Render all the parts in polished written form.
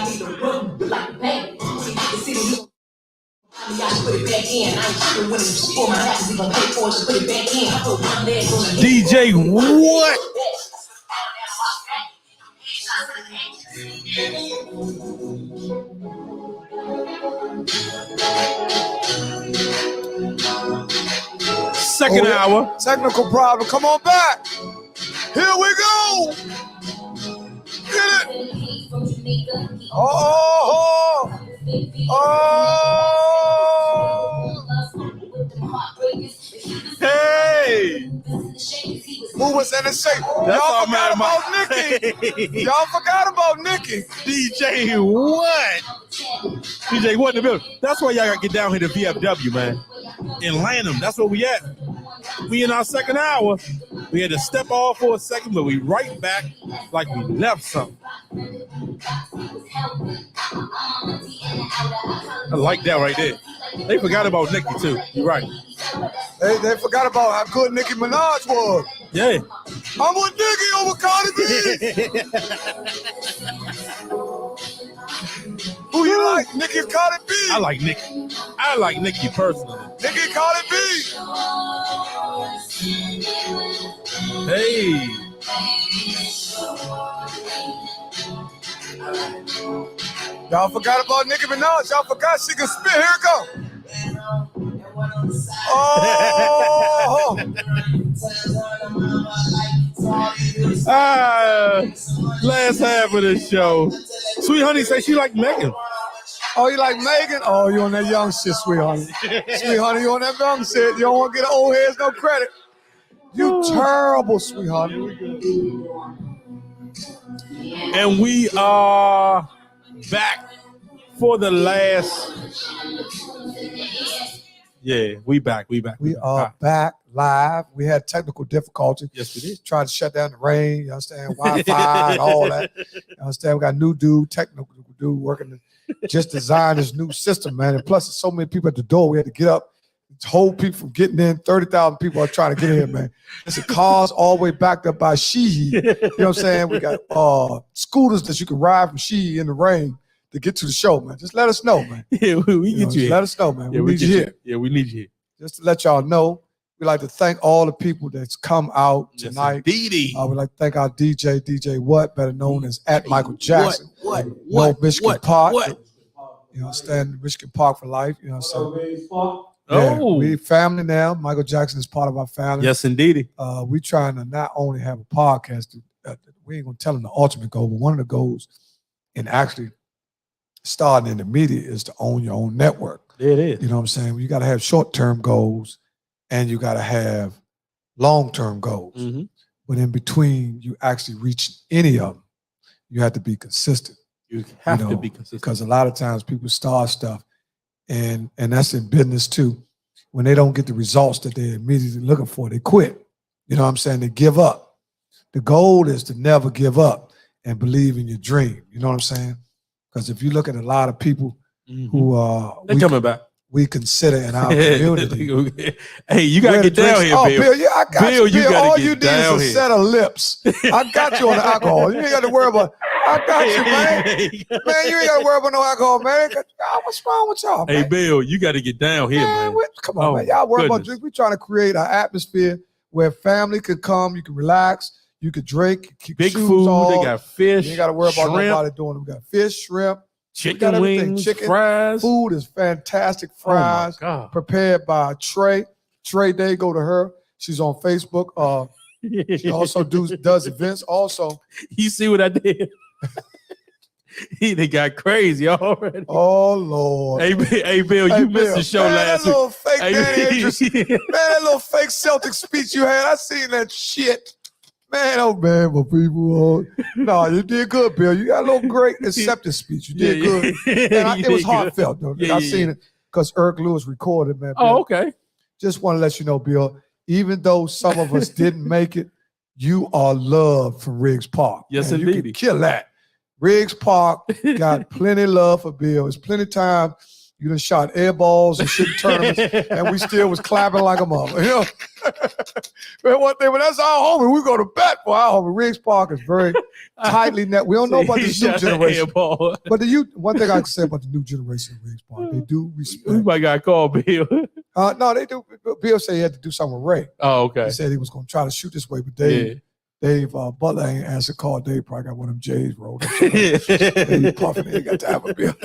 need to run like a bank. I gotta put it back in. I ain't tripping when it's for my house. He gonna pay for it to put it back in. I put one leg on the DJ what? Second hour. Technical problem. Come on back. Here we go. Get it. Oh. Hey. Who was in the shape? Y'all forgot about Nikki. Y'all forgot about Nikki. DJ what? DJ what in the building? That's why y'all gotta get down here to VFW, man. In Lanham, that's where we at. We in our second hour. We had to step off for a second, but we right back like we left something. I like that right there. They forgot about Nikki too. You're right. They forgot about how good Nicki Minaj was. Yeah. I'm with Nicki over Cardi B. Who you like? Nicki or Cardi B? I like Nicki. I like Nicki personally. Nicki, Cardi B. Hey. Y'all forgot about Nicki Minaj. Y'all forgot she can spit. Here it go. Oh. Last half of the show. Sweet Honey say she like Megan. Oh, you like Megan? Oh, you on that young shit, Sweet Honey. Sweet Honey, you on that young shit. You don't want to get the old heads no credit. You terrible, Sweet Honey. And we are back for the last. Yeah, we back. We are back live. We had technical difficulties. Yes, we did. Tried to shut down the rain. You understand? Wi-Fi and all that. You understand? We got a new technical dude working to just design this new system, man. And plus, there's so many people at the door. We had to get up, hold people from getting in. 30,000 people are trying to get in, man. It's a cars all the way backed up by Sheehy. You know what I'm saying? We got scooters that you can ride from Sheehy in the rain to get to the show, man. Just let us know, man. Yeah, we get you. Let us know, man. Yeah, we need you here. Yeah, we need you here. Just to let y'all know, we'd like to thank all the people that's come out tonight. Yes, we'd like to thank our DJ What, better known as at Michael Jackson. What? Michigan Park. You understand? Michigan Park for life. You know what I'm saying? Yeah, we family now. Michael Jackson is part of our family. Yes, indeed. We trying to not only have a podcast. We ain't gonna tell them the ultimate goal, but one of the goals, and actually starting in the media, is to own your own network. It is. You know what I'm saying? You got to have short-term goals and you got to have long-term goals. Mm-hmm. But in between, you actually reach any of them, you have to be consistent. You have to be consistent. Because a lot of times people start stuff, and that's in business too. When they don't get the results that they're immediately looking for, they quit. You know what I'm saying? They give up. The goal is to never give up and believe in your dream. You know what I'm saying? Because if you look at a lot of people who they're coming back, we consider in our community. Hey, you gotta get down here, Bill. Bill, yeah, I got Bill, you. Bill, all you need is a here. set of lips. I got you on the alcohol. You ain't got to worry about. I got you, man. Man, you ain't got to worry about no alcohol, man. What's wrong with y'all, man? Hey, Bill, you got to get down here, man. Come on, man. Y'all worry about drinks. We trying to create an atmosphere where family could come, you can relax, you could drink, keep big shoes food. on. They got fish. You ain't got to worry about shrimp, nobody doing it. We got fish, shrimp. Chicken wings, chicken, fries. Food is fantastic. Fries prepared by Trey. Trey Day, go to her. She's on Facebook. She also does events. Also, you see what I did? They got crazy already. Oh Lord! Hey Bill, you missed the show last week. That little fake Celtic speech you had. I seen that shit. Man, oh man, but people, no, you did good, Bill. You got a little great acceptance speech. You did good. And it was heartfelt, though. I seen it because Eric Lewis recorded, man. Bill. Oh, okay. Just want to let you know, Bill, even though some of us didn't make it, you are loved from Riggs Park. Yes, man, indeed. You can kill that. Riggs Park got plenty of love for Bill. There's plenty of time You done shot air balls and shit in tournaments, and we still was clapping like a mother. You know? Man, one thing, but that's our homie. We go to bat for our homie. Riggs Park is very tightly net. We don't know about this new generation. But one thing I can say about the new generation of Riggs Park, they do respect. We might got called Bill. No, they do. Bill said he had to do something with Ray. Oh, okay. He said he was going to try to shoot this way, but Dave Butler ain't answered call. Dave probably got one of them J's rolled up. Dave puffing. He ain't got time for Bill.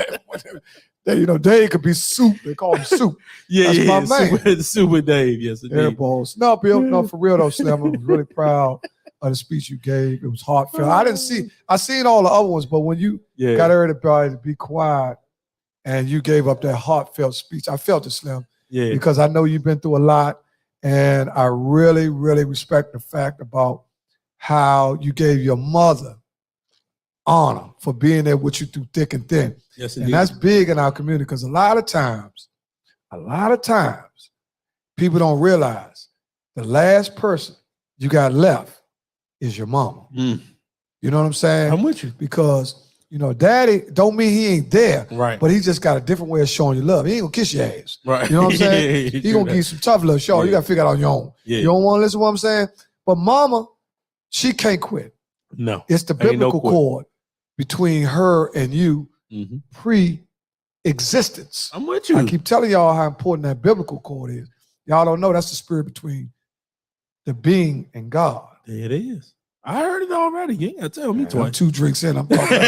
Dave could be Soup. They call him Soup. That's my man. Super Dave, yes, indeed. Air balls. No, Bill, no, for real though, Slim. I was really proud of the speech you gave. It was heartfelt. I seen all the other ones, but when you got everybody to be quiet and you gave up that heartfelt speech, I felt it, Slim. Yeah. Because I know you've been through a lot, and I really, really respect the fact about how you gave your mother honor for being there with you through thick and thin. Yes, indeed. And that's big in our community because a lot of times, people don't realize the last person you got left is your mama. Mm. You know what I'm saying? I'm with you. Because, daddy don't mean he ain't there, right? But he just got a different way of showing you love. He ain't gonna kiss your ass. Right. You know what I'm saying? He gonna give you some tough love. Sure, you gotta figure it out on your own. Yeah. You don't want to listen to what I'm saying? But mama, she can't quit. No. It's the biblical cord between her and you pre-existence. I'm with you. I keep telling y'all how important that biblical cord is. Y'all don't know that's the spirit between the being and God. It is. I heard it already. You ain't gotta tell me twice. I'm 2 drinks in. I'm talking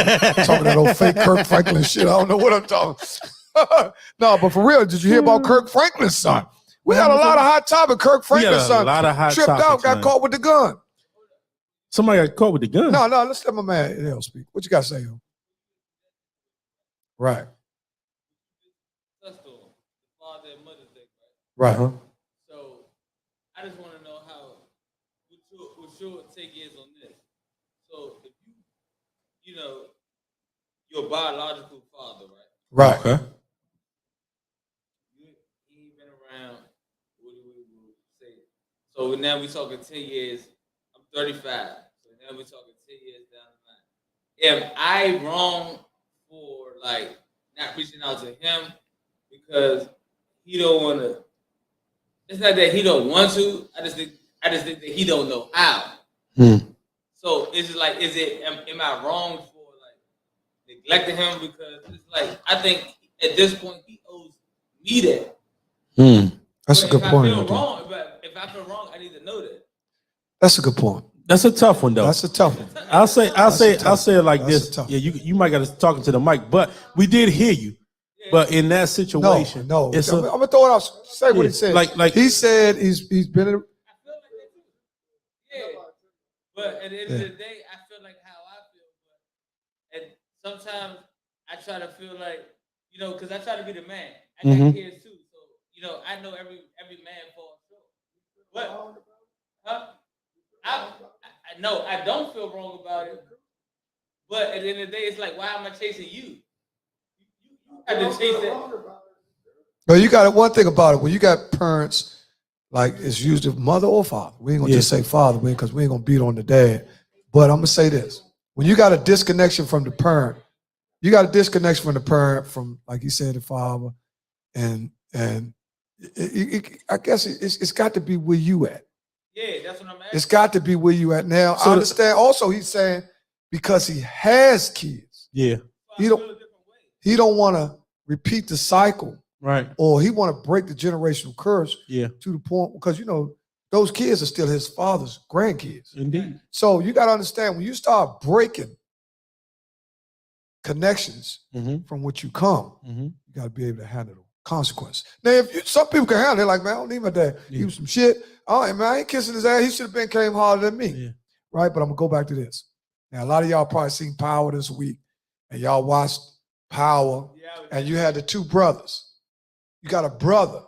that old fake Kirk Franklin shit. I don't know what I'm talking. No, but for real, did you hear about Kirk Franklin's son? We got a lot of hot topic. Kirk Franklin's son tripped out, got caught with the gun. Somebody got caught with the gun? No, let's let my man L speak. What you got to say, yo? Right. Right. So I just want to know what's your take is on this. So if your biological father, right? Right. Okay. He ain't been around. What do we say? So now we talking 10 years. I'm 35. So now we're talking 10 years down the line. Am I wrong for not reaching out to him because he don't want to? It's not that he don't want to. I just think that he don't know how. So it's just am I wrong for neglecting him? Because it's I think at this point he owes me that. That's a good point. If I feel wrong, I need to know that. That's a good point. That's a tough one, though. That's a tough one. I'll say it like this. Yeah, you might got to talking to the mic, but we did hear you. But in that situation, no, I'm gonna throw it out. Say what he said. Like he said, he's been. I feel like that too. Yeah, but at the end of the day, I feel like how I feel. And sometimes I try to feel because I try to be the man. I got kids too, so I know every man falls short. But I don't feel wrong about it. But at the end of the day, it's why am I chasing you? No, you got one thing about it. When you got parents, it's usually mother or father. We ain't gonna just say father, because we ain't gonna beat on the dad. But I'm gonna say this: when you got a disconnection from the parent, from like you said, the father, and I guess it's got to be where you at. Yeah, that's what I'm asking. It's got to be where you at now. So I understand. Also, he's saying because he has kids. Yeah. He don't want to repeat the cycle, right? Or he want to break the generational curse, to the point because those kids are still his father's grandkids. Indeed. So you got to understand when you start breaking connections from which you come, you got to be able to handle the consequence. Now, some people can handle it, man, I don't need my dad. He was some shit. I ain't kissing his ass. He should have came harder than me, right? But I'm gonna go back to this. Now, a lot of y'all probably seen Power this week, and y'all watched Power, and you had the 2 brothers. You got a brother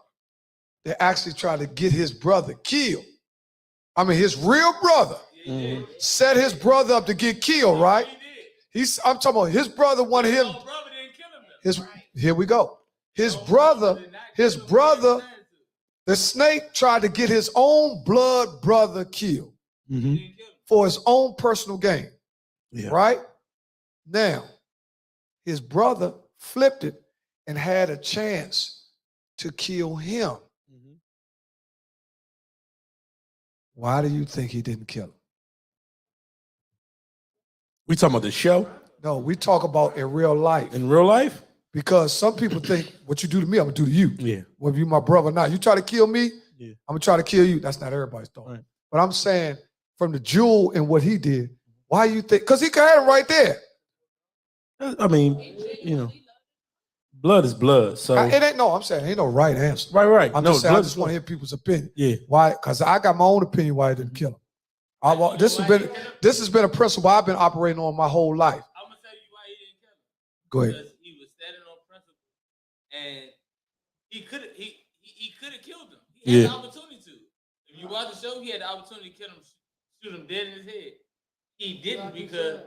that actually tried to get his brother killed. I mean, his real brother set his brother up to get killed, right? I'm talking about his brother wanted him. Here we go. His brother, the snake tried to get his own blood brother killed for his own personal gain, right? Now, his brother flipped it and had a chance to kill him, why do you think he didn't kill him? We talking about the show No, we talk about in real life. in real life? Because some people think what you do to me, I'm gonna do to you. Yeah. Whether you my brother or not. You try to kill me, Yeah. I'm gonna try to kill you. That's not everybody's thought. Right. But I'm saying from the jewel and what he did, why you think? Because he had him right there. I mean, you know, blood is blood. So It ain't no. I'm saying ain't no right answer. right. I'm No, just saying I blood just is want to blood. hear people's opinion. Yeah. Why? Because I got my own opinion why he didn't kill him. This has been a principle I've been operating on my whole life. I'm gonna tell you why he didn't kill him. Go ahead. Because he was standing on principle, and he could have killed him. He had the opportunity to. If you watch the show, he had the opportunity to kill him, shoot him dead in his head. He didn't because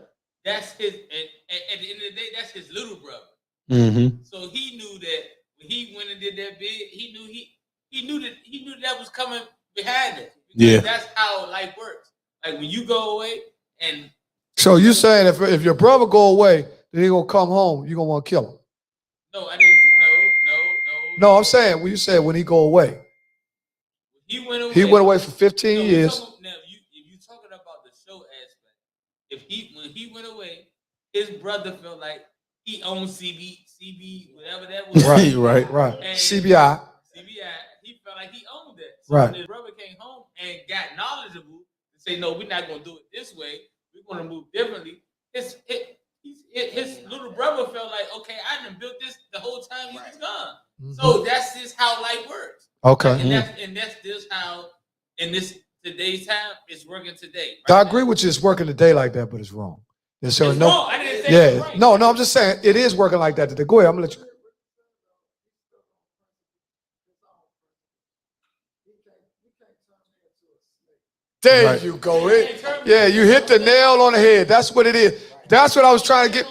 that's his. At the end of the day, that's his little brother. Mm-hmm. So he knew that when he went and did that bid, he knew that was coming behind it. Yeah. That's how life works. Like when you go away and So you saying if your brother go away, then he gonna come home, you gonna want to kill him? no, I didn't. No. No, I'm saying when you said when he go away, He went away. he went away for 15 No, years. Now, if you talking about the show aspect, when he went away, his brother felt like he owned CB, whatever that was. Right. And CBI. He felt like he owned that. So Right. when his brother came home and got knowledgeable and say, no, we're not gonna do it this way. We're gonna move differently. His little brother felt like, okay, I done built this the whole time he was gone. Mm-hmm. So that's just how life works. Okay. And that's just how in this today's time it's working today. I right agree now. with you. It's working today like that, but it's wrong. There's It's no. wrong. I didn't say it was right. No. I'm just saying it is working like that today. Go ahead. I'm gonna let you. There Right. you go. Yeah, you hit the nail on the head. That's what it is. That's what I was trying to get.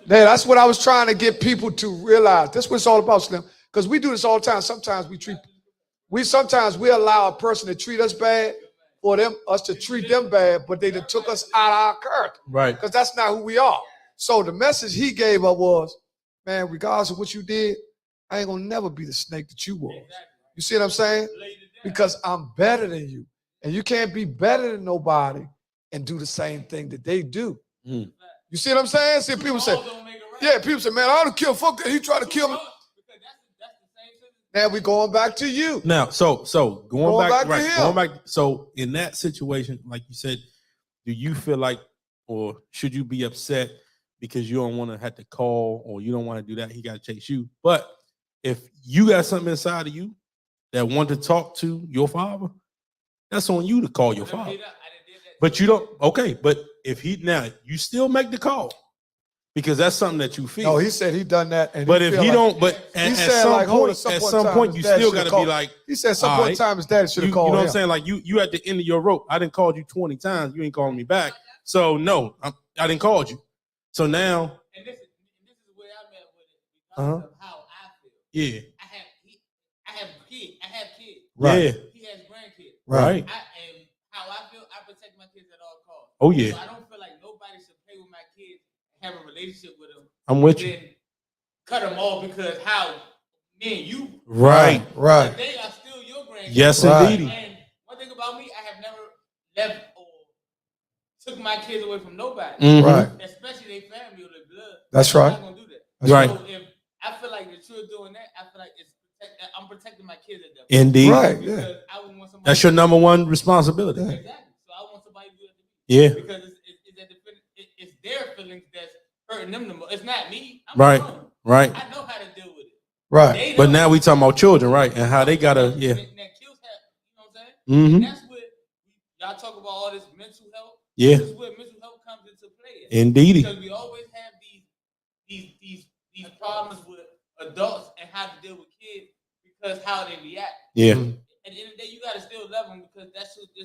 Yeah, that's what I was trying to get people to realize. That's what it's all about, Slim. Because we do this all the time. Sometimes we allow a person to treat us bad for us to treat them bad, but they done took us out of our character. Right. Because that's not who we are. So the message he gave us was, man, regardless of what you did, I ain't gonna never be the snake that you was. You see what I'm saying? Because I'm better than you. And you can't be better than nobody and do the same thing that they do. Mm. You see what I'm saying? See, people say, people say, man, I don't kill fuck that. He tried to kill me. Now we going back to you. Now, so going back to him. going back. So in that situation, like you said, do you feel like, or should you be upset because you don't want to have to call, or you don't want to do that? He got to chase you. But if you got something inside of you that want to talk to your father, that's on you to call your father. But you don't. Okay, but if you still make the call because that's something that you feel. No, he said he done that. And but if he don't, but at some point, you still got to be like. He said some point in time his dad should have called You know him. what I'm saying? Like you at the end of your rope. I didn't call you 20 times. You ain't calling me back. So no, I didn't call you. So now. And this is where I'm at with it because of how I feel. Yeah. I have kids. Right. Yeah. He has grandkids. Right. And how I feel, I protect my kids at all costs. Oh yeah. So I don't feel like nobody should play with my kids and have a relationship with them. I'm with you. Then cut them off because how me and you. Right. But they are still your grandkids. Yes, indeed. And one thing about me, I have never left or took my kids away from nobody. Mhm. Right. Especially their family or their blood. That's I'm right. not gonna do that. That's right. So if I feel like that you're doing that, I feel like I'm protecting my kids at that point. Indeed. Right. Because Yeah. I would want somebody. That's your number one responsibility. Yeah. Exactly. So I want somebody to do that to me. Yeah. Because it's their feelings that's hurting them the most. It's not me. I'm Right. grown. Right. I know how to deal with it. Right. They But don't. now we talking about children, right? And how they gotta. Yeah. That kills have. You know what I'm saying? Mm-hmm. And that's what y'all talk about all this mental health. Yeah. This is where mental health comes into play. Indeed. Because we always have these problems with adults and how to deal with kids because how they react. Yeah. At the end of the day, you gotta still love them because that's who they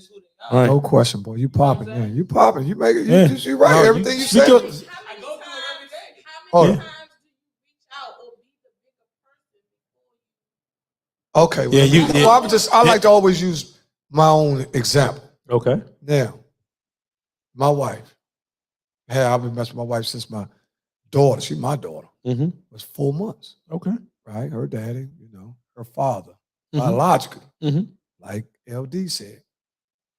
are. Right. No question, boy. You popping, man. You popping. You make it. Yeah. You right. No, Everything you speak say. up. I go through it every day. How many Yeah. times do you reach out or be the bigger person before you? Okay. Yeah, I like to always use my own example. Okay. Now, my wife. Hey, I've been messing with my wife since my daughter. She's my daughter. Mm-hmm. was 4 months, Okay. right? Her daddy, you know, her father, Mhm. biologically, Mhm. like LD said,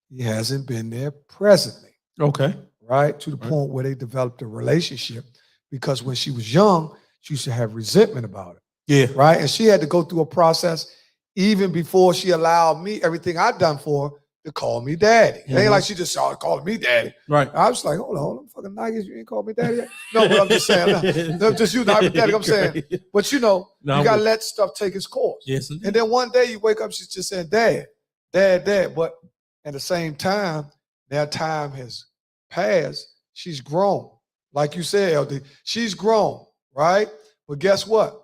he hasn't been there presently, Okay. right? To the Right. point where they developed a relationship because when she was young, she used to have resentment about it, Yeah. right? And she had to go through a process even before she allowed me everything I'd done for her to call me daddy. It ain't Mhm. like she just started calling me daddy. Right. I was like, hold on, fucking niggas, you ain't called me daddy yet? No, but I'm just saying, no, just using hypothetical, I'm saying. But you know, No, you I'm gotta with let stuff take its course. Yes, indeed. And then one day you wake up, she's just saying, Dad, Dad, Dad. But at the same time, that time has passed. She's grown. Like you said, LD, she's grown, right? But guess what?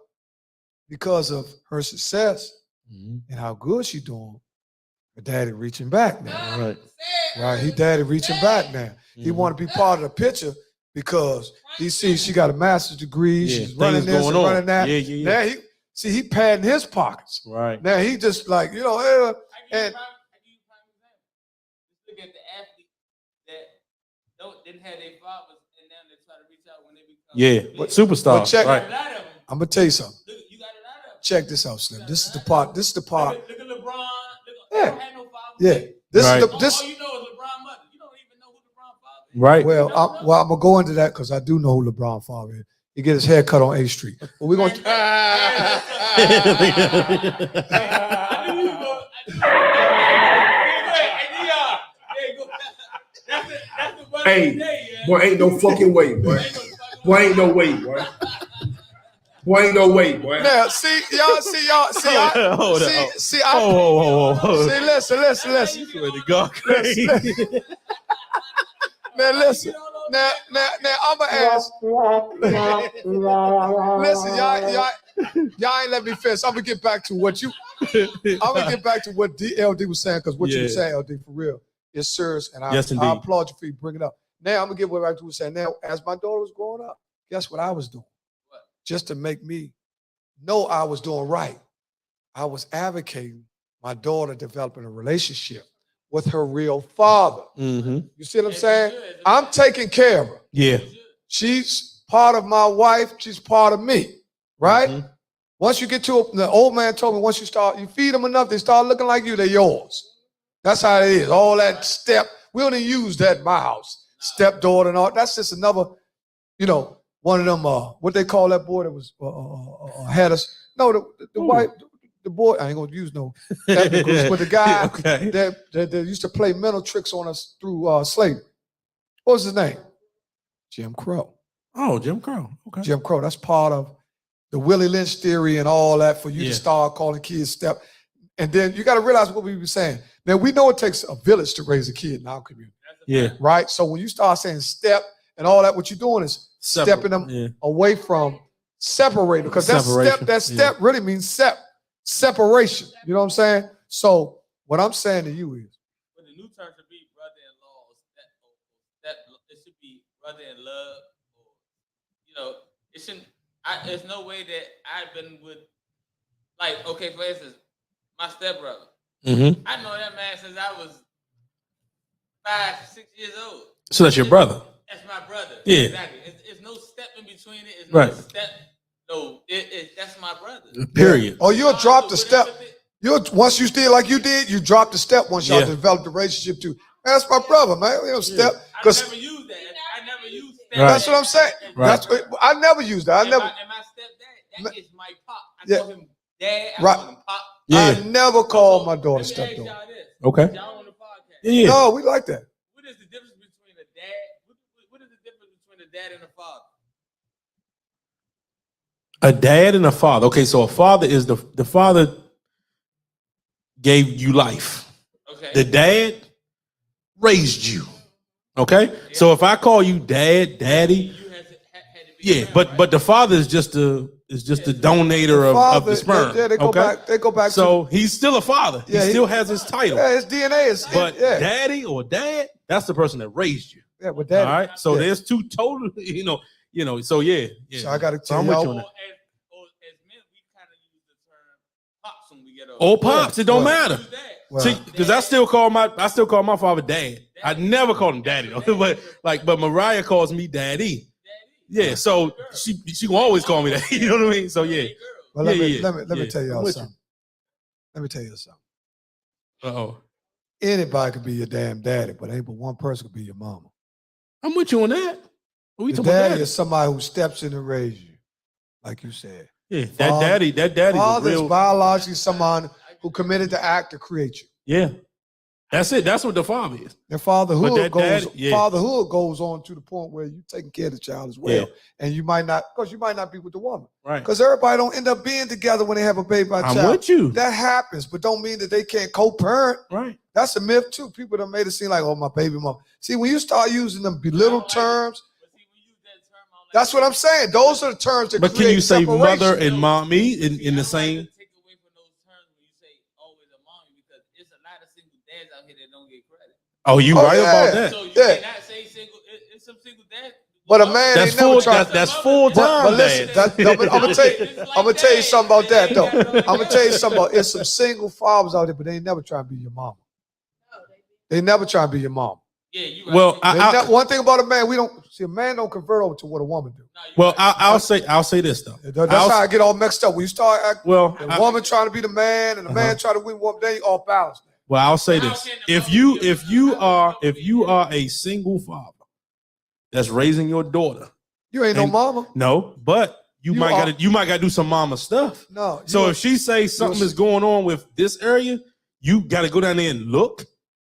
Because of her success Mhm. and how good she's doing, her daddy reaching back now. Right. Right? He daddy reaching back now. He Mhm. want to be part of the picture because he sees she got a master's degree. Yeah, She's running things this going and on. running that. Yeah, yeah, yeah. Now he padding his pockets. Right. Now he just like, you know, and Look at the athletes that didn't have their fathers, and now they try to reach out when they become Yeah. big. Superstar. But check- Right. A lot of them. I'm gonna tell you something. Look, you got a lot of them. Check this out, Slim. This is the part. This is the part. Look at LeBron. Look, Yeah. they don't have no father. Yeah. This Right. is the this. All you know is LeBron mother. You don't even know who LeBron father is. Right. Well, I'm gonna go into that because I do know who LeBron father is. He get his hair cut on A Street. But we're gonna. Hey, boy, ain't no fucking way, boy. Boy, ain't no way, boy. Boy, ain't no way, boy. Now, see, I, Hold see, up. see, I, Oh. see, listen. You swear to God, crazy. Now, listen. Now, I'm gonna ask. Listen, y'all ain't let me finish. I'm gonna get back to what DLD was saying because what you were saying, LD, for real, is serious, and I Yes, indeed. applaud you for you bringing it up. Now I'm gonna get back to what you were saying. Now, as my daughter was growing up, guess what I was doing? Just to make me know I was doing right. I was advocating my daughter developing a relationship with her real father. Mm-hmm. You see what I'm saying? I'm taking care of her. Yeah. She's part of my wife. She's part of me, right? Mhm. Once you get to the old man told me, once you feed them enough, they start looking like you, they're yours. That's how it is. All that step, we don't even use that in my house. Stepdaughter and all. That's just another, you know, one of them, what they call that boy that was had us. No, the white, the boy, I ain't gonna use no ethnicals, but the guy Okay. that used to play mental tricks on us through slavery. What was his name? Jim Crow. Oh, Jim Crow. Okay. Jim Crow. That's part of the Willie Lynch theory and all that for you Yeah. to start calling kids step. And then you got to realize what we were saying. Now, we know it takes a village to raise a kid in our community, Yeah. right? So when you start saying step and all that, what you're doing is stepping them Yeah. away from separating, because Separation, that step really means separation. You know what I'm saying? So what I'm saying to you is, But the new term should be brother-in-laws. That it should be brother-in-love. Or, you know, it shouldn't. There's no way that I've been with, like, okay, for instance, my stepbrother. Mm-hmm. I know that man since I was 5, 6 years old. So that's your brother. That's my brother. Yeah. Exactly. It's no step in between it. It's no Right. step. No, that's my brother. Period. or you'll drop the step. Whatever it- Once you did like you did, you dropped the step once y'all Yeah. developed the relationship too. Man, that's my brother, man. You know, step. I Because never used that. I never used step. Right. that's what I'm saying. Right. That's what, I never used that. I never. And my stepdad, that is my pop. I Yeah. call him dad. I Right. call him pop. Yeah. I never called my Let daughter me ask stepdaughter. y'all this. Okay. Y'all on the podcast. Yeah. No, we like that. What is the difference between a dad? What is the difference between a dad and a father? A dad and a father. Okay, so a father is the father gave you life. Okay. The dad raised you. Okay? So if I call you dad, daddy, You had to be yeah, around, but right? but the father is just the donator of the sperm. Yeah, they go okay? back. They go back. So he's still a father. Yeah, he he- still has his title. yeah, his DNA is. But yeah, daddy or dad, that's the person that raised you. yeah, but that. All right. So yeah. there's two total, so yeah. So I got to So tell I'm with you y'all. on Or that. as men, we kind of use the term pops when we get older. Oh, pops, it don't Well, matter. Use that. Well, See, because I still call my father dad. I never call him daddy though. but Mariah calls me daddy. Daddy. Yeah, so she gonna always call me that. You know what I mean? So yeah. Well, let Yeah. me tell I'm y'all with something. Let me tell you something. Uh-oh. Anybody could be your damn daddy, but ain't but one person could be your mama. I'm with you on that. What we Your talking about? daddy is somebody who steps in and raises you, like you said. Yeah, Father- that daddy's a Father is real. biologically someone who committed the act to create you. Yeah. That's it. That's what the father is. And fatherhood that goes daddy- yeah. fatherhood goes on to the point where you taking care of the child as well. Yeah. And you might not, because you might not be with the woman. Right. Because everybody don't end up being together when they have a baby by I'm child. with you. That happens, but don't mean that they can't co-parent. Right. That's a myth too. People that made it seem like, oh, my baby mom. See, when you start using them belittled terms, that's what I'm saying. Those are the terms that But create can you say separation. mother and mommy in the same? Take away from those terms when you say always a mommy, because it's a lot of single dads out here that don't get credit. Oh, you Oh, right yeah. about that. So you Yeah. cannot say single. It's some single dads. But a man That's ain't never full. tried. That's full But time. listen, dad. I'm gonna tell you something about that though. I'm gonna tell you something about it's some single fathers out there, but they ain't never try to be your mom. They never try to be your mom. Yeah, you right. Well, One thing about a man, we don't see a man don't convert over to what a woman do. well, I'll say this though. That's I'll- how I get all mixed up. When you start acting, Well, the woman trying to be the man and the man trying to win woman, then you off balance. Well, I'll say this: if you are a single father that's raising your daughter, You ain't no And- mama. no, but you You might are- gotta do some mama stuff. No. So you if she says something is going on with this area, you got to go down there and look,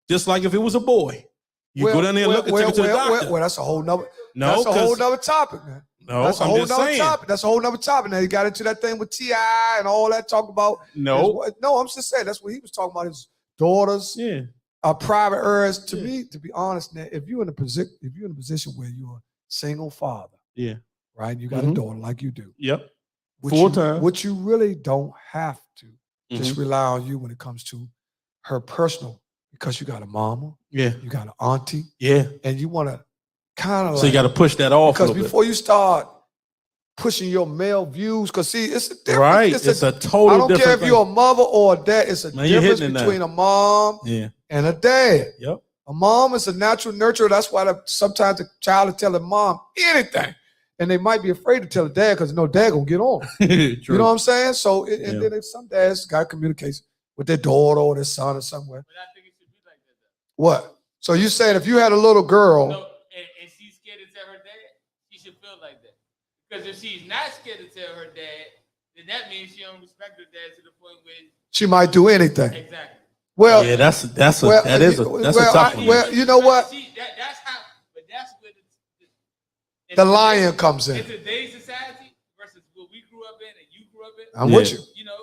just like if it was a boy. You go down there and look and take it to the doctor. Well, that's a whole nother. No, that's a whole 'cause- nother topic, man. No, That's a I'm whole just nother saying. topic. That's a whole nother topic. Now you got into that thing with T.I. and all that talk about. No, No, I'm just saying that's what he was talking about. His daughters, yeah, private areas. To Yeah. me, to be honest, now, if you're in a position where you're a single father, yeah, right? You got Mhm. a daughter like you do. yep, What full you- time. What you really don't have to just Mm-hmm. rely on you when it comes to her personal, because you got a mama, Yeah, you got an auntie, yeah. and you want to kind of So you got to push that off a because little before you start pushing your male views, because see, it's a bit. difference. Right, It's it's a, a total I don't care different if you're a mother or a dad. It's a Man, you're difference hitting it now. between a mom yeah, and a dad. yep. A mom is a natural nurturer. That's why sometimes the child is telling mom anything, and they might be afraid to tell the dad because dad gonna get on. True. You know what I'm saying? So, and Yeah. then some dads got communication with their daughter or their son or somewhere. But I think it should be like that. What? So you saying if you had a little girl, No, and she's scared to tell her dad, she should feel like that. Because if she's not scared to tell her dad, then that means she don't respect her dad to the point where she might do anything. exactly. Well, Yeah, that's a well, that is a that's well, a tough one. well, you know what? That's how. But that's where The lion comes in. In today's society versus what we grew up in and you grew up in, I'm with you. you know,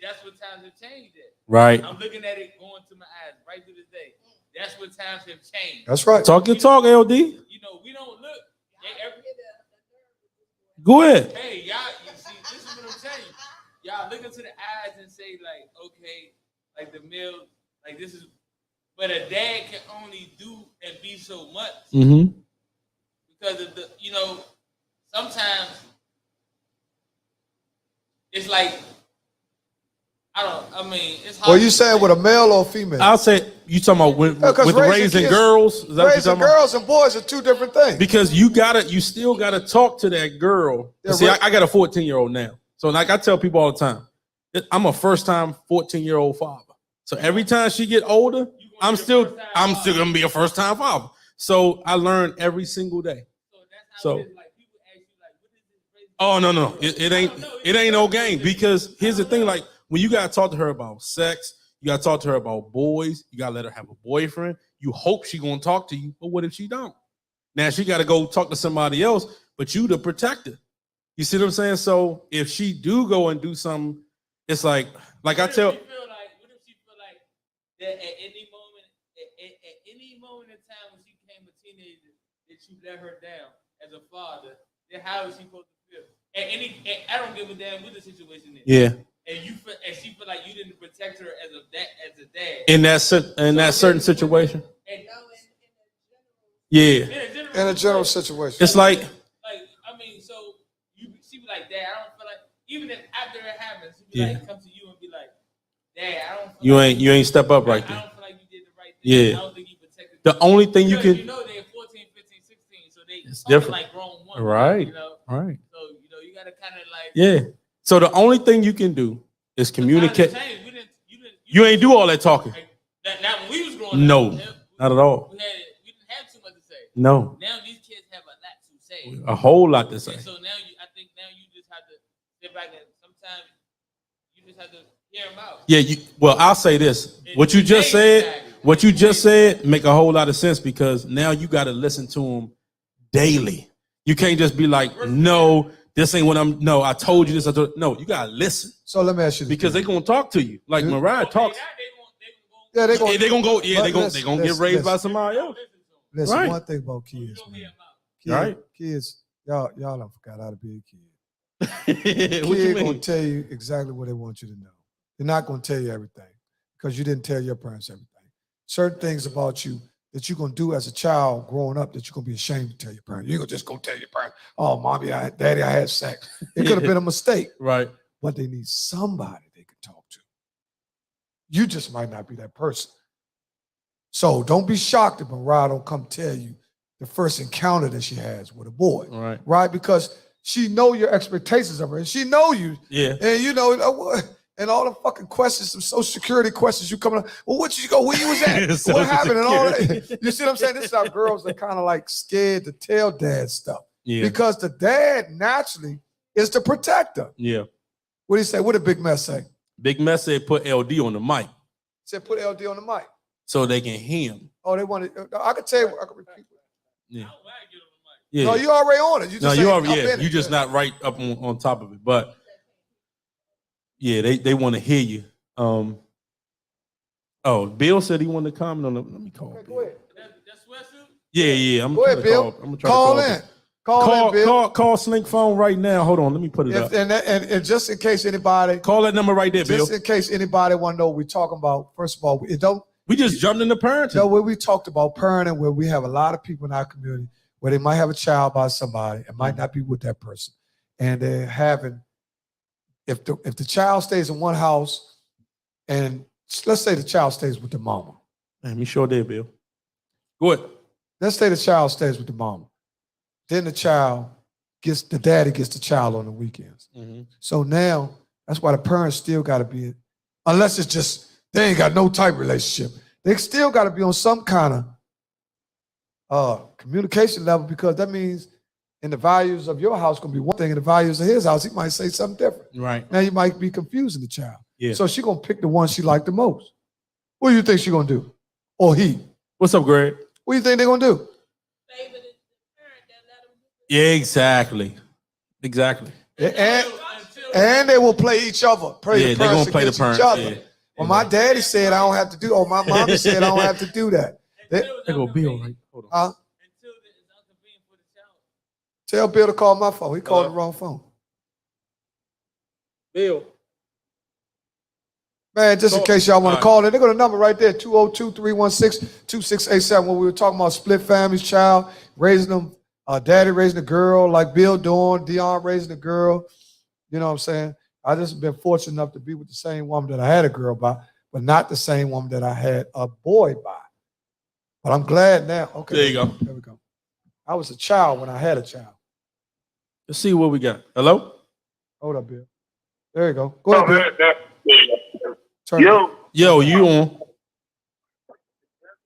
that's what times have changed. At. Right. I'm looking at it going to my eyes right to this day. That's what times have changed. That's right. Talk your talk, LD. You know, we don't look. Go ahead. Hey, y'all, you see, this is what I'm telling you. Y'all look into the eyes and say, like, okay, like the male, like this is, but a dad can only do and be so much Mm-hmm. because of the, you know, sometimes it's like, I mean, it's hard. Well, you saying with a male or a female? I'll say you talking about with raising kids- girls. Is that what you're Raising talking about? girls and boys are two different things. Because you still gotta talk to that girl. Yeah, See, right. I got a 14-year-old now, so like I tell people all the time, I'm a first-time 14-year-old father. So every time she get older, I'm still gonna be a first-time father. So I learn every single day. So, Like, people ask you, like, what is this raising? oh no, it ain't no game. Because here's the thing, like when you gotta talk to her about sex, you gotta talk to her about boys, you gotta let her have a boyfriend. You hope she gonna talk to you, but what if she don't? Now she gotta go talk to somebody else, but you the protector. You see what I'm saying? So if she do go and do something, it's like I tell. What if she feel like that at any moment in time when she became a teenager, that you let her down as a father, then how is she supposed to feel? And I don't give a damn what the situation is. Yeah. And she feel like you didn't protect her as a dad. In that certain situation. And Yeah. In a general situation. It's like I mean, so she be like, Dad, I don't feel like, even if after it happens, she be like, come to you and be like, Dad, I don't feel you ain't step up right I there. don't feel like you did the right thing. Yeah. I don't think you protected The only thing you because can you know they're 14, 15, 16, so they It's talking different. like grown women, Right. You know, Right. so you gotta kind of like Yeah. So the only thing you can do is communicate. times have changed. You ain't do all that talking. That when we was growing No, up, not at all. we didn't have too much to say. No, Now these kids have a lot to say. a whole lot to say. And so I think now you just have to sit back and sometimes you just have to hear them out. Yeah. Well, I'll say this. What you just said make a whole lot of sense because now you got to listen to them daily. You can't just be like, no, this ain't what I'm. No, I told you this. No, you gotta listen. So let me ask you this, because they're gonna talk to you like Mariah talks. Yeah, they're They gonna go. Yeah, but they gonna listen, get raised by listen. somebody else. Listen, Right. one thing about kids, man. Right. Kids, y'all don't forgot how to be a kid. What you Kid gonna mean? tell you exactly what they want you to know. They're not gonna tell you everything because you didn't tell your parents everything. Certain things about you that you're gonna do as a child growing up that you're gonna be ashamed to tell your parents. You're gonna just go tell your parents, oh, mommy, daddy, I had sex. It could have been a mistake. Right. But they need somebody they can talk to. You just might not be that person. So don't be shocked if Mariah don't come tell you the first encounter that she has with a boy. Right. Right? Because she know your expectations of her and she know you. Yeah. And you know, and all the fucking questions, some social security questions you coming up. Well, what you go, where you was at? Social What happened? And all that. Security. You see what I'm saying? This is how girls are kind of like scared to tell dad stuff. Yeah. Because the dad naturally is the protector. Yeah. What do you say? What did Big Mess say? Big Mess said put LD on the mic Said put LD on the mic. so they can hear him. Oh, they wanted. I could tell you. I could repeat. Yeah. Yeah. No, you already on it. You just No, you ain't already. up Yeah. in it. You just not right up on top of it, but yeah, they want to hear you. Oh, Bill said he wanted to comment on the. Let me call. Okay, Bill. go ahead. Yeah. I'm Go ahead, Bill. I'm gonna try Call to in. Call in, Bill. Call Slink phone right now. Hold on, let me put it up. And just in case anybody, Call that number right there, Bill. just in case anybody want to know what we're talking about. First of all, it don't. We just jumped into parenting. No, where we talked about parenting, where we have a lot of people in our community where they might have a child by somebody and might not be with that person, and they're having. If the child stays in one house, and let's say the child stays with the mama. Let me show there, Bill. Go ahead. Let's say the child stays with the mama. Then the daddy gets the child on the weekends. Mm-hmm. So now that's why the parents still got to be, unless it's just they ain't got no type relationship. They still got to be on some kind of communication level because that means in the values of your house gonna be one thing, in the values of his house he might say something different. Right. Now you might be confusing the child. Yeah. So she gonna pick the one she liked the most. What do you think she gonna do? Or he? What's up, Greg? What do you think they gonna do? Favor the parent that let them do Yeah, exactly. And they will play each other. Yeah, they're gonna play the against parents. each other. Yeah. Well, my daddy said I don't have to do. Or my mommy said I don't have to do that. There go Bill. Right. Hold on. Until it's inconvenient for the child. Tell Bill to call my phone. He called the wrong phone. Bill. Man, just in Call- case y'all want all to right. call in, they got a number right there, 202-316-2687. When we were talking about split families, child, raising them, daddy raising a girl like Bill doing, Dion raising a girl. You know what I'm saying? I just been fortunate enough to be with the same woman that I had a girl by, but not the same woman that I had a boy by. But I'm glad now. Okay. There you go. There we go. I was a child when I had a child. Let's see what we got. Hello? Hold up, Bill. There you go. Go ahead, Bill. Turn it up. Yo, you on?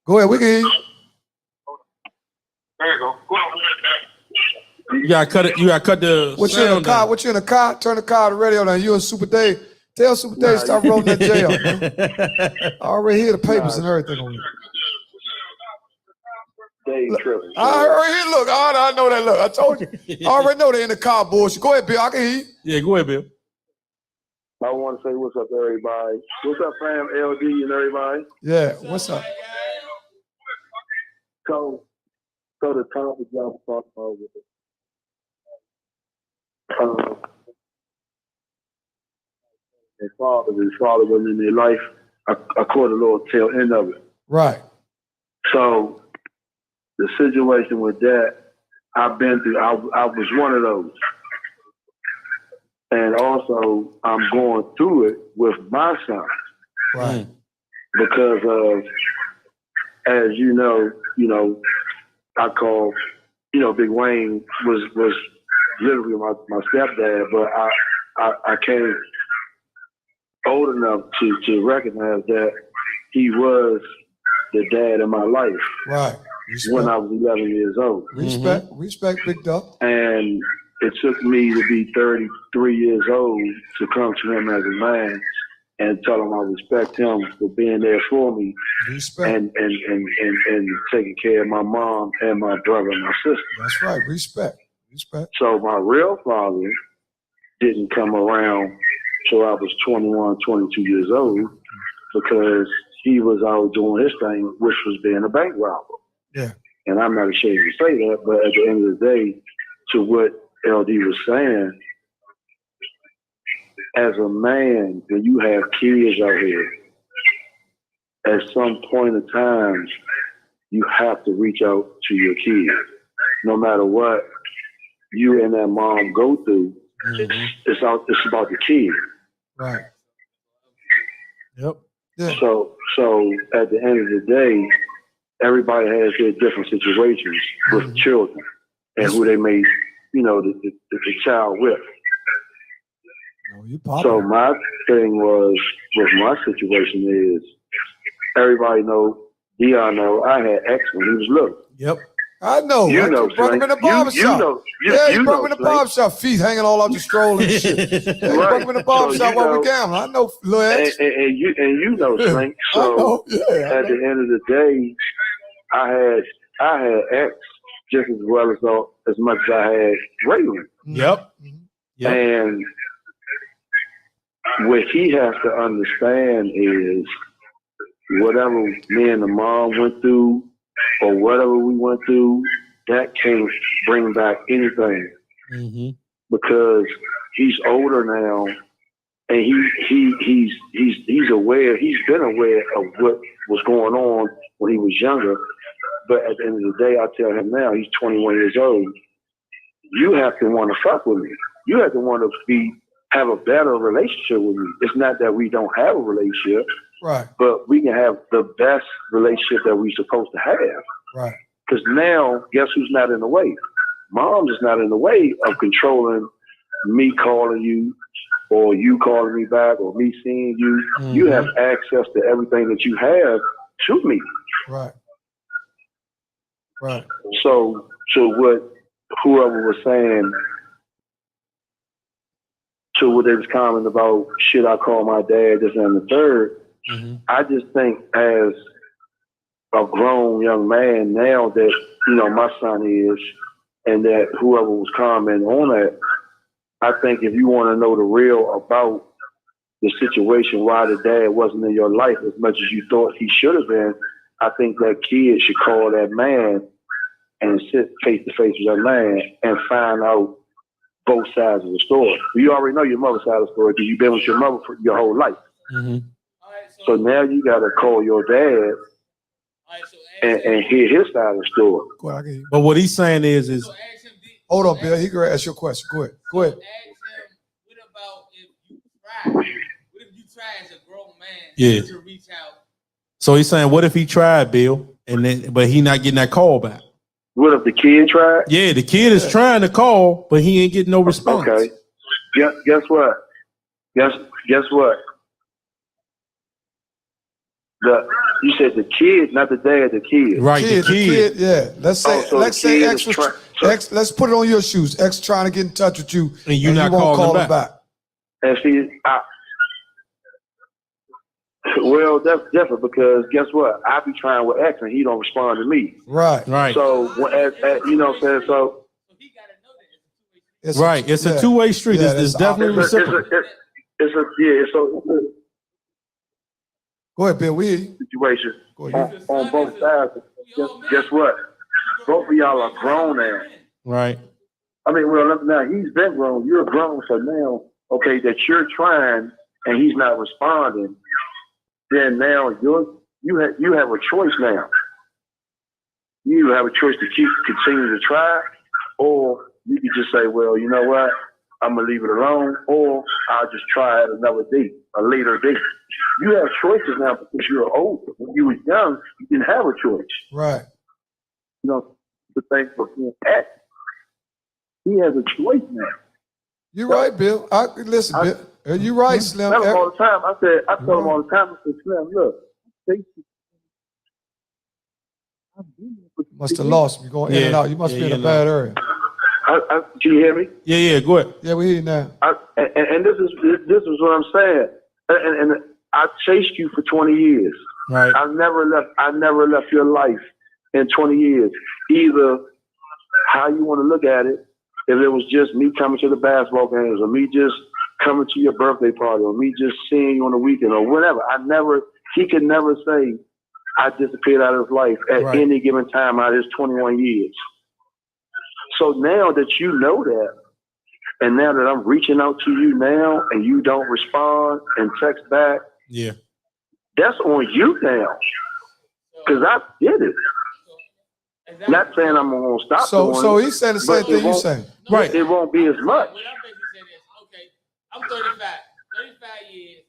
Go ahead. We can hear you. There you go. You gotta cut it. You gotta cut the What you in a sound car? down. What you in a car? Turn the car to the radio down. You and Super Dave. Tell Super Dave to stop rolling that J up, man. I already hear the papers and everything on it. I already hear. Look, I know that look. I told you. I already know they in the car bullshit. Go ahead, Bill. I can hear you. Yeah, go ahead, Bill. I want to say what's up, everybody. What's up, fam? LD and everybody. Yeah. What's up? So the topic y'all was talking about with it. His father wasn't in their life. I caught a little tail end of it. Right. So the situation with that, I've been through. I was one of those. And also, I'm going through it with my son. Right. Because of, as you know, I call Big Wayne was literally my stepdad, but I came old enough to recognize that he was the dad of my life Right. when Respect. I was 11 years old. Respect, Big Dog. And it took me to be 33 years old to come to him as a man and tell him I respect him for being there for me Respect. and taking care of my mom and my brother and my sister. That's right. Respect. So my real father didn't come around till I was 21, 22 years old because he was out doing his thing, which was being a bank robber. Yeah. And I'm not ashamed to say that, but at the end of the day, to what LD was saying, as a man, when you have kids out here, at some point in time, you have to reach out to your kids. No matter what you and that mom go through, it's about the kid. Right. Yep. Yeah. So at the end of the day, everybody has their different situations with children and who they may, the child with. Oh, you So popular. my thing was, with my situation is, everybody know, Dion know, I had X when he was little. Yep. I know. You I know, brought him in the Slank. barbershop. You Yeah, he know, brought him in the Slank. barbershop. Feet hanging all out the stroll and shit. Yeah, he brought him in the So, barbershop while we know, gambling. I know, Lil X. and you know, Slank. I So know. Yeah. at the end of the day, I had X just as well as much as I had Raylan. Yep. Yep. And what he has to understand is whatever me and the mom went through or whatever we went through, that can't bring back anything because he's older now and he's aware, he's been aware of what was going on when he was younger. But at the end of the day, I tell him now, he's 21 years old. You have to want to fuck with me. You have to want to have a better relationship with me. It's not that we don't have a relationship, Right. but we can have the best relationship that we're supposed to have. Right. Because now, guess who's not in the way? Mom's is not in the way of controlling me calling you or you calling me back or me seeing you. You have access to everything that you have to me. Right. Right. So what whoever was saying, to what they was commenting about, should I call my dad, this and the third, I just think as a grown young man now that, my son is, and that whoever was commenting on that, I think if you want to know the real about the situation, why the dad wasn't in your life as much as you thought he should have been, I think that kid should call that man and sit face to face with that man and find out both sides of the story. You already know your mother's side of the story because you've been with your mother for your whole life. So now you got to call your dad and hear his side of the story. Go ahead, I can hear you. But what he's saying is, Hold on, Bill. He can ask your question. Go ahead. Go ahead. Ask him, what about if you try? What if you try as a grown man to reach out? so he's saying, what if he tried, Bill, but he not getting that call back? What if the kid tried? Yeah, the kid is trying to call, but he ain't getting no response. Okay. Guess what? Guess what? You said the kid, not the dad, the kid. Right, the kid. Yeah. Let's say So let's the say kid X is was try- X. Let's put it on your shoes. X trying to get in touch with you, And you not won't calling call him him back. And see, well, that's different because guess what? I be trying with X and he don't respond to me. Right. Right. So, you know what I'm saying? So, He got to know that. It's Right. It's a two-way street. Yeah, It's that's definitely it's a, reciprocal. Go ahead, Bill. We hear you. situation Go ahead. on both sides. Guess what? Both of y'all are grown now. Right. I mean, well, now he's been grown. You're grown, so now, okay, that you're trying and he's not responding. Then now you have a choice now. You have a choice to continue to try, or you can just say, well, you know what, I'm gonna leave it alone, or I'll just try at another date, a later date. You have choices now because you're older. When you were young, you didn't have a choice. Right. You know, to thank for being active. He has a choice now. You're right, Bill. Listen, Bill. You right, Slim. Tell him all the time. I tell him all the time. I said, Slim, look, Must have lost me going in and out. You must be in a bad area. Can you hear me? Yeah, go ahead. Yeah, we hear you now. And this is what I'm saying. And I chased you for 20 years. Right. I never left your life in 20 years. Either how you want to look at it, if it was just me coming to the basketball games, or me just coming to your birthday party, or me just seeing you on the weekend, or whatever. He could never say I disappeared out of his life at any given time out of his 21 years. So now that you know that, and now that I'm reaching out to you now, and you don't respond and text back, that's on you now. Because I did it. Not saying I'm going to stop doing it. So he's saying the same thing you're saying. Right. It won't be as much. What I'm basically saying is, okay, I'm 35 years,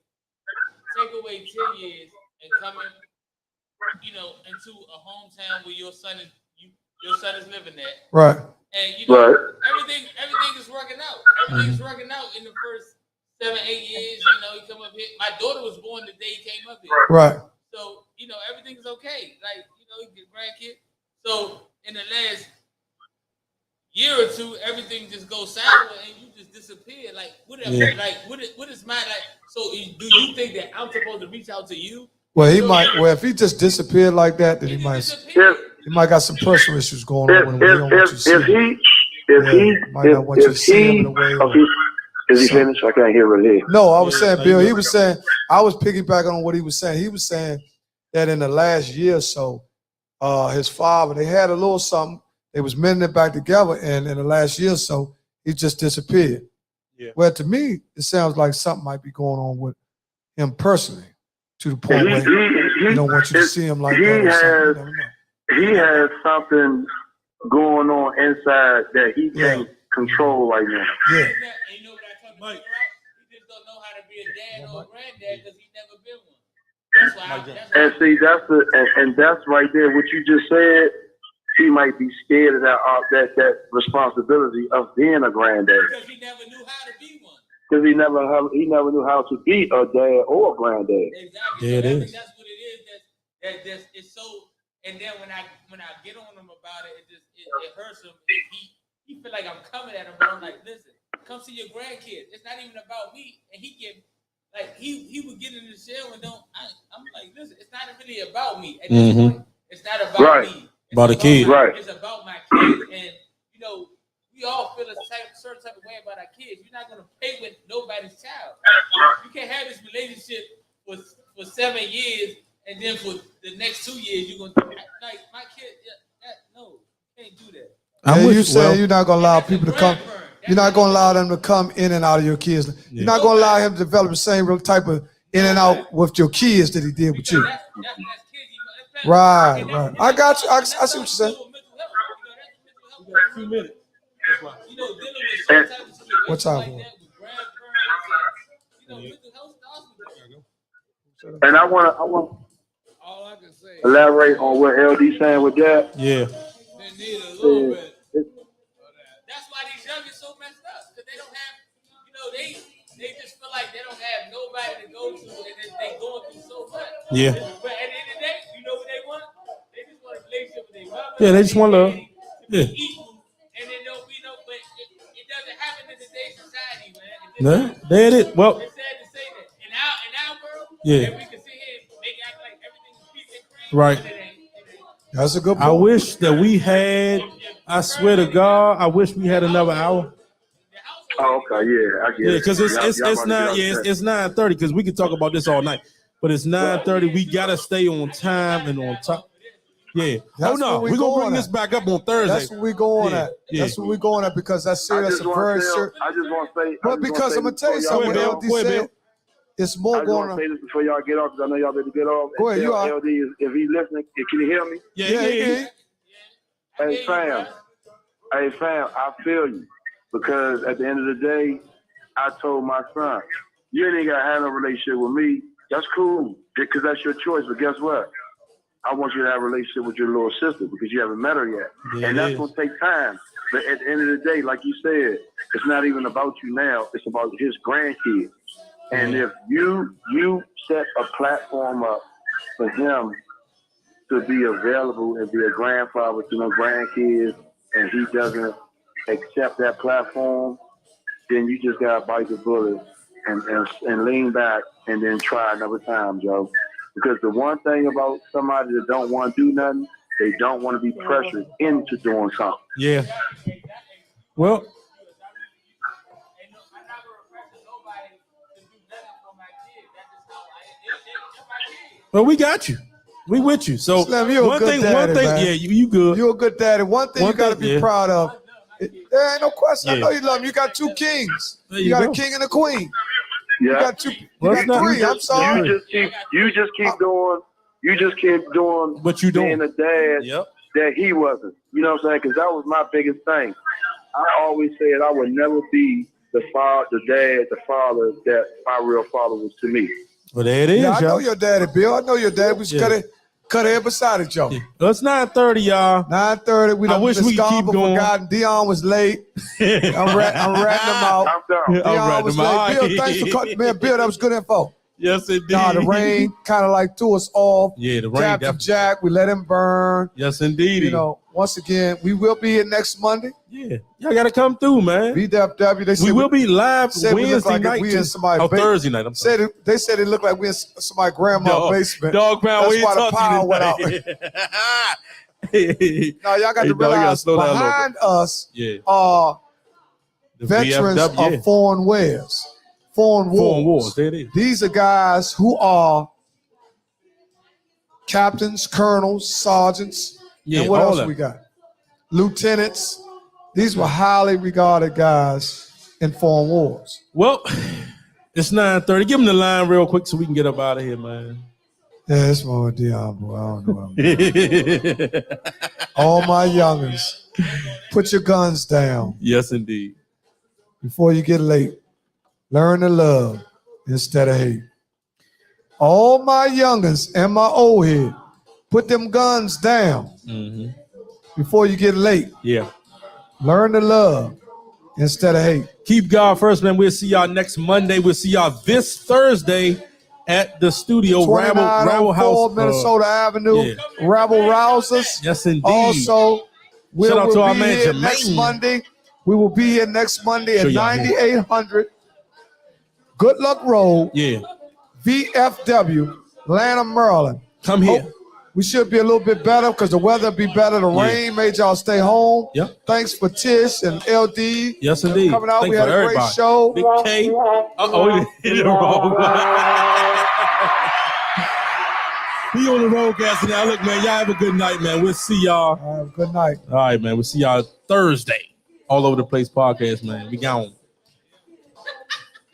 take away 10 years, and coming, into a hometown where your son is living at. Right. And everything is working out. Everything's working out in the first 7-8 years. He come up here. My daughter was born the day he came up here. Right. So everything's okay. Like he get grandkid. So in the last year or two, everything just goes sour and you just disappear. Like whatever. Like what is my like? So do you think that I'm supposed to reach out to you? Well, he might. Well, if he just disappeared like that, then he might got some personal issues going on with him. He don't want you to see him. Is he finished? I can't hear really. No, I was saying, Bill. He was saying I was piggybacking on what he was saying. He was saying that in the last year or so, his father, they had a little something. They was mending it back together, and in the last year or so, he just disappeared. Yeah. Well, to me, it sounds like something might be going on with him personally, to the point where he don't want you to see him like that. He has something going on inside that he can't control right now. Yeah. You know what I talk about? He just don't know how to be a dad or a granddad because he's never been one. That's why. And see, that's right there. What you just said. He might be scared of that responsibility of being a granddad. Because he never knew how to be one. Because he never knew how to be a dad or a granddad. Exactly. Yeah, so it is. That's what it is. It's so. And then when I get on him about it, it hurts him. He feel like I'm coming at him, but I'm like, listen, come see your grandkids. It's not even about me. And he get like he would get in the shell and I'm like, listen, it's not really about me. At this point, it's not about me. It's about the kids. Right. It's about my kids. And we all feel a certain type of way about our kids. You're not gonna play with nobody's child. You can't have this relationship for 7 years and then for the next 2 years you're gonna like my kid. No, you can't do that. You saying you're not gonna allow people to come. You're not gonna allow them to come in and out of your kids. You're not gonna allow him to develop the same real type of in and out with your kids that he did with you. Right. I got you. I see what you're saying. 2 minutes. What time? And I want to elaborate on what LD saying with that. Yeah. That's why these youngins so messed up because they don't have, they just feel like they don't have nobody to go to and they going through so much. Yeah. But at the end of the day, you know what they want? They just want a relationship with their mother. Yeah, they just want love. Yeah. Equal, and then they'll be but it doesn't happen in today's society, man. No, there it is. Well, it's sad to say that in our world, yeah. we can sit here and make act like everything is peace and cream. Right. But it ain't. That's a good point. I wish that we had. I swear to God, I wish we had another hour. Oh, okay, yeah, I get it. Yeah, because it's not. Yeah, it's 9:30. Because we can talk about this all night, but it's 9:30. We gotta stay on time and on top. Yeah. That's oh no, what we're gonna bring going this at. back up on Thursday. That's what we're going Yeah, at. yeah. That's what we're going at because that's serious. That's a very serious. I just want to say. But because I'm gonna tell you something, Bill. LD Go ahead, said Bill. it's I more just going want to on. say this before y'all get off because I know y'all ready to get off. Go ahead, you are. LD, if he listening, can you hear me? Yeah. Hey fam, I feel you because at the end of the day, I told my son, you ain't gotta have no relationship with me. That's cool because that's your choice. But guess what? I want you to have a relationship with your little sister because you haven't met her yet. Yeah, and that's going to take time. But at the end of the day, like you said, it's not even about you now. It's about his grandkids. And if you set a platform up for him to be available and be a grandfather to no grandkids, and he doesn't accept that platform, then you just gotta bite the bullet and lean back and then try another time, Joe. Because the one thing about somebody that don't want to do nothing, they don't want to be pressured into doing something. Yeah. Well, well, we got you. We with you. So Slim, you a good daddy, man. yeah, you good. You're a good daddy. One thing you got to be proud of. There ain't no question. I Yeah. know you love him. You got two kings. There You you got go. a king and a queen. Yeah. You got two. Well, You it's got not- three. I'm sorry. You just keep doing. You just keep doing. What you doing? Being a dad Yep. that he wasn't. You know what I'm saying? Because that was my biggest thing. I always said I would never be the father that my real father was to me. Well, there it is, Yeah, I know y'all. your daddy, Bill. I know your dad. We should Yeah. cut it beside it, Joe. Yeah. Well, it's 9:30, y'all. 9:30. We I done wish we could keep going. Forgotten. Dion was late. I'm ratting them out. I'm down. I'm Dion ratting was them out. late. Bill, thanks for cutting. Man, Bill, that was good info. Yes, indeed. Nah, the rain kind of like threw us off. Yeah, the rain. Captain Definitely. Jack, we let him burn. Yes, indeed. You know, once again, we will be here next Monday. Yeah, y'all gotta come through, man. BWW. They said We will be live said we look Wednesday like night. we in somebody's Thursday night. I'm sorry. They said it looked like we in somebody's grandma's basement. Dog pound. That's we ain't why the talking power went out. tonight. Now y'all got Hey, to dog, you gotta realize slow down a little behind us Yeah. are The veterans VFW, yeah. of foreign wars. Foreign Foreign wars. wars. There it is. These are guys who are captains, colonels, sergeants, Yeah, and what all else of we them. got? Lieutenants. These were highly regarded guys in foreign wars. Well, it's 9:30. Give him the line real quick so we can get up out of here, man. Yeah, that's my Dion, boy. I don't know what I'm doing. All my youngins, put your guns down Yes, indeed. before you get late. Learn to love instead of hate. All my youngins and my old head, put them guns down Mm-hmm. before you get late. Yeah. Learn to love instead of hate. Keep God first, man. We'll see y'all next Monday. We'll see y'all this Thursday at the studio, Rabble 2904 House, Minnesota Avenue, yeah. Rabble Rousers. Yes, indeed. Also, we Shout out will to our be man, here Jermaine. next Monday. We will be here next Monday Sure at y'all here. 9800 Good Luck Road, Yeah. VFW, Lanham, Maryland. Come here. Hope we should be a little bit better because the weather be better. The Yeah. rain made y'all stay home. Yep. Thanks for Tish and LD. Yes, indeed. Coming out, Thanks we had for a great everybody. show. Big K. Uh-oh, he hit the wrong He on the roadcast now. Look, man, y'all have a good night, man. We'll see y'all. All right, good night. All right, man. We'll see y'all Thursday. All over the place podcast, man. We gone.